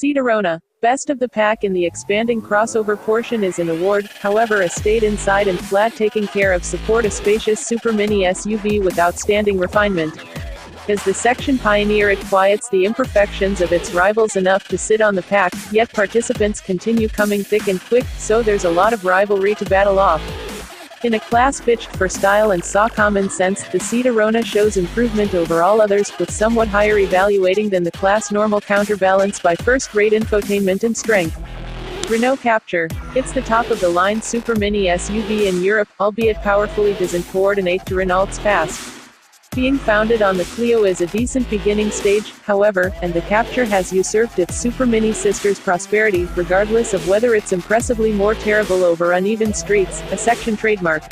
Sedorona, best of the pack in the expanding crossover portion is an award, however, a stayed inside and flat taking care of support a spacious super mini SUV with outstanding refinement. As the section pioneer, it quiets the imperfections of its rivals enough to sit on the pack, yet participants continue coming thick and quick, so there's a lot of rivalry to battle off. In a class pitched for style and saw common sense, the Sedorona shows improvement over all others, with somewhat higher evaluating than the class normal, counterbalanced by first-rate infotainment and strength. Renault Capture. It's the top-of-the-line super mini SUV in Europe, albeit powerfully doesn't coordinate to Renault's past. Being founded on the Clio is a decent beginning stage, however, and the Capture has usurped its super mini sister's prosperity, regardless of whether it's impressively more terrible over uneven streets, a section trademark.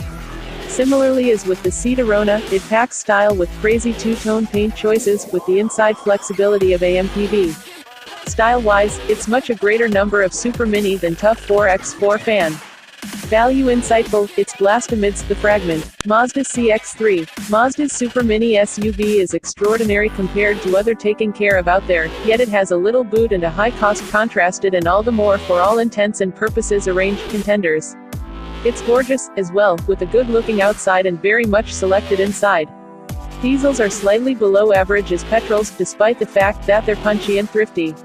Similarly as with the Sedorona, it packs style with crazy two-tone paint choices, with the inside flexibility of AMPV. Style-wise, it's much a greater number of super mini than tough 4x4 fan. Value insightful, it's blast amidst the fragment. Mazda CX-3. Mazda's super mini SUV is extraordinary compared to other taken care of out there, yet it has a little boot and a high cost, contrasted and all the more for all intents and purposes arranged contenders. It's gorgeous, as well, with a good looking outside and very much selected inside. Diesels are slightly below average as petrols, despite the fact that they're punchy and thrifty.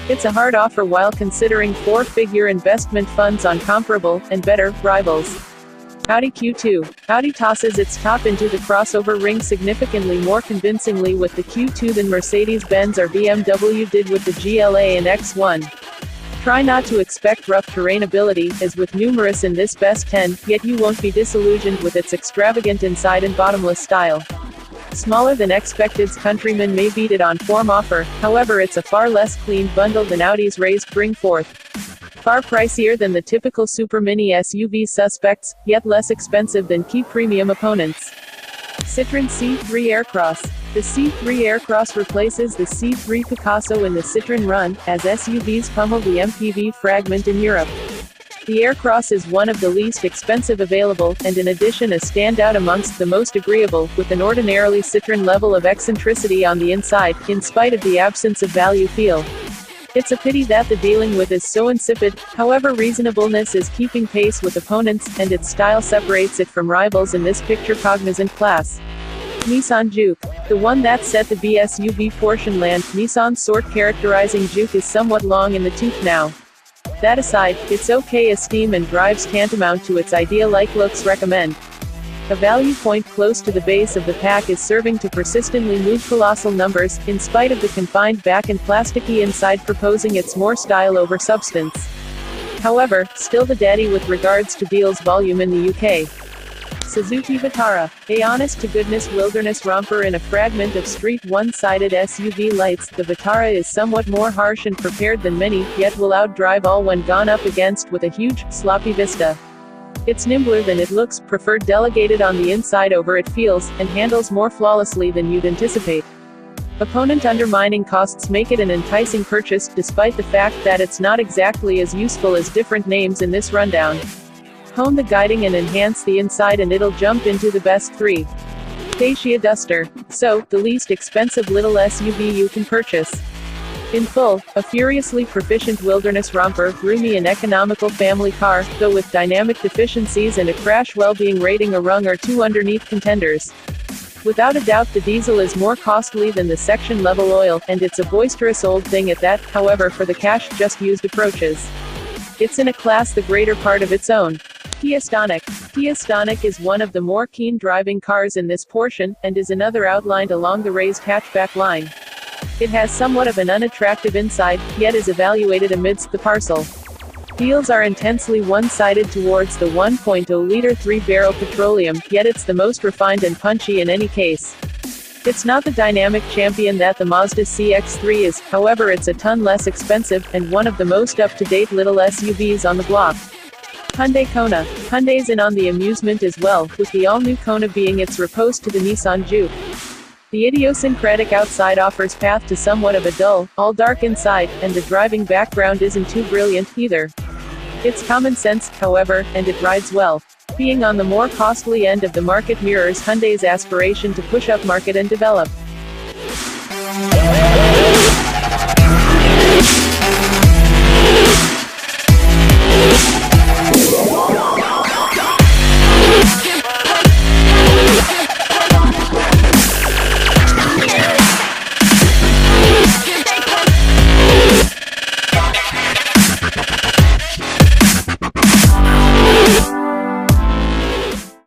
It's a hard offer while considering four-figure investment funds on comparable, and better, rivals. Audi Q2. Audi tosses its top into the crossover ring significantly more convincingly with the Q2 than Mercedes-Benz or BMW did with the GLA and X1. Try not to expect rough terrain ability, as with numerous in this best 10, yet you won't be disillusioned with its extravagant inside and bottomless style. Smaller than expected's Countryman may beat it on form offer, however it's a far less clean bundle than Audi's raised bring forth. Far pricier than the typical super mini SUV suspects, yet less expensive than key premium opponents. Citroën C3 Aircross. The C3 Aircross replaces the C3 Picasso in the Citroën run, as SUVs pummel the MPV fragment in Europe. The Aircross is one of the least expensive available, and in addition a standout amongst the most agreeable, with an ordinarily Citroën level of eccentricity on the inside, in spite of the absence of value feel. It's a pity that the dealing with is so insipid, however reasonableness is keeping pace with opponents, and its style separates it from rivals in this picture-cognizant class. Nissan Juke. The one that set the BSUV portion land, Nissan's sort characterizing Juke is somewhat long in the tooth now. That aside, it's okay esteem and drives tantamount to its ideal-like looks recommend. A value point close to the base of the pack is serving to persistently move colossal numbers, in spite of the confined back and plasticky inside proposing its more style over substance. However, still the daddy with regards to deals volume in the UK. Suzuki Vitara. A honest-to-goodness wilderness romper in a fragment of street one-sided SUV lights, the Vitara is somewhat more harsh and prepared than many, yet will outdrive all when gone up against with a huge, sloppy Vista. It's nimbler than it looks, preferred delegated on the inside over it feels, and handles more flawlessly than you'd anticipate. Opponent undermining costs make it an enticing purchase, despite the fact that it's not exactly as useful as different names in this rundown. Hone the guiding and enhance the inside and it'll jump into the best 3. Dacia Duster. So, the least expensive little SUV you can purchase. In full, a furiously proficient wilderness romper, roomy and economical family car, though with dynamic deficiencies and a crash well-being rating a rung or two underneath contenders. Without a doubt the diesel is more costly than the section-level oil, and it's a boisterous old thing at that, however for the cash just used approaches. It's in a class the greater part of its own. Kia Stonic. Kia Stonic is one of the more keen driving cars in this portion, and is another outlined along the raised hatchback line. It has somewhat of an unattractive inside, yet is evaluated amidst the parcel. Deals are intensely one-sided towards the 1.0-liter 3-barrel petroleum, yet it's the most refined and punchy in any case. It's not the dynamic champion that the Mazda CX-3 is, however it's a ton less expensive, and one of the most up-to-date little SUVs on the block. Hyundai Kona. Hyundai's in on the amusement as well, with the all-new Kona being its riposte to the Nissan Juke. The idiosyncratic outside offers path to somewhat of a dull, all-dark inside, and the driving background isn't too brilliant, either. It's common sense, however, and it rides well. Being on the more costly end of the market mirrors Hyundai's aspiration to push up market and develop.